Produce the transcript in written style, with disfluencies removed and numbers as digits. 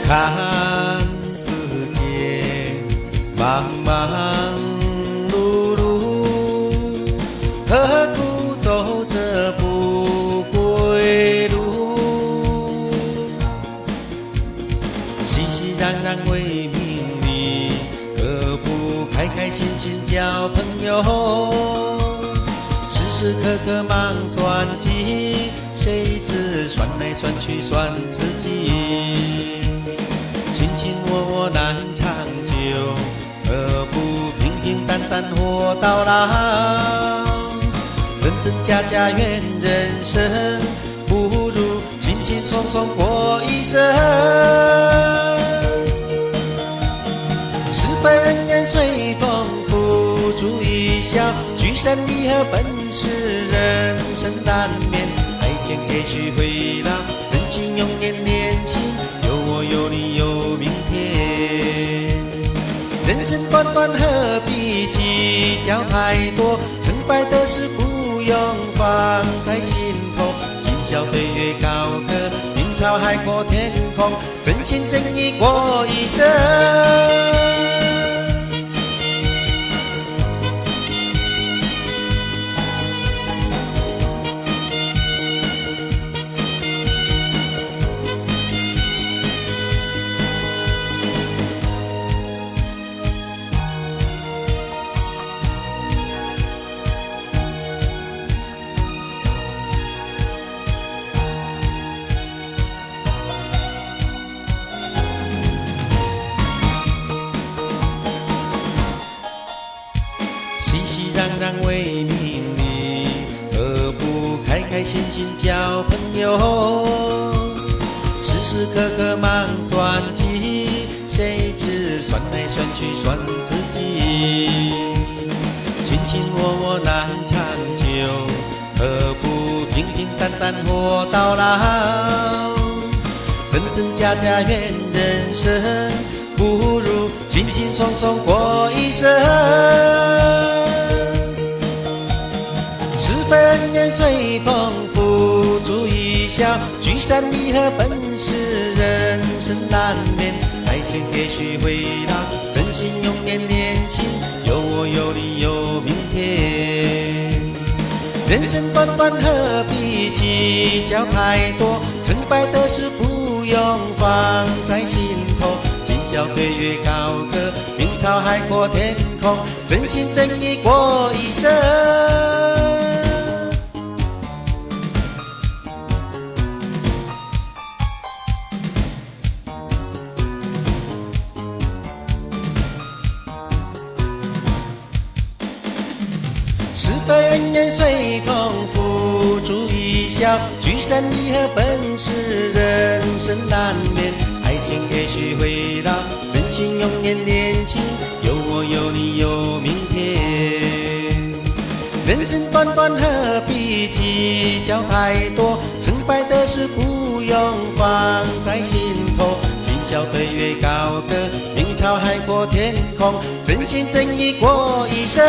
看世界忙忙碌碌，何苦走这不归路？熙熙攘攘为名利，何不开开心心交朋友？时时刻刻忙算计，谁知算来算去算自己。卿卿我我难长久，何不平平淡淡活到老？真真假假怨人生，不如轻轻松松过一生。是非恩怨随风付诸一笑，聚散离合本是人生难免。爱情也许会老，真情永远年轻，有我有你有明天。人生短短何必计较太多，成败得失不用放在心头。今宵对月高歌，明朝海阔天空，真心真意过一生。熙熙攘攘为名利，何不开开心心交朋友？时时刻刻忙算计，谁知算来算去算自己。卿卿我我难长久，何不平平淡淡活到老？真真假假怨人生，不如轻轻松松过一生。是非恩怨随风付诸一笑，聚散离合本是人生难免。爱情也许会老，真心永远年轻，有我有你有明天。人生短短何必计较太多，成败得失不用放在心头。今宵对月高歌，明朝海阔天空，真心真意过一生。是非恩怨随风付诸一笑，聚散离合本是人生难免。爱情也许会老，真心永远年轻，有我有你有明天。人生短短何必计较太多，成败得失不用放在心头。今宵对月高歌，明朝海阔天空，真心真意过一生。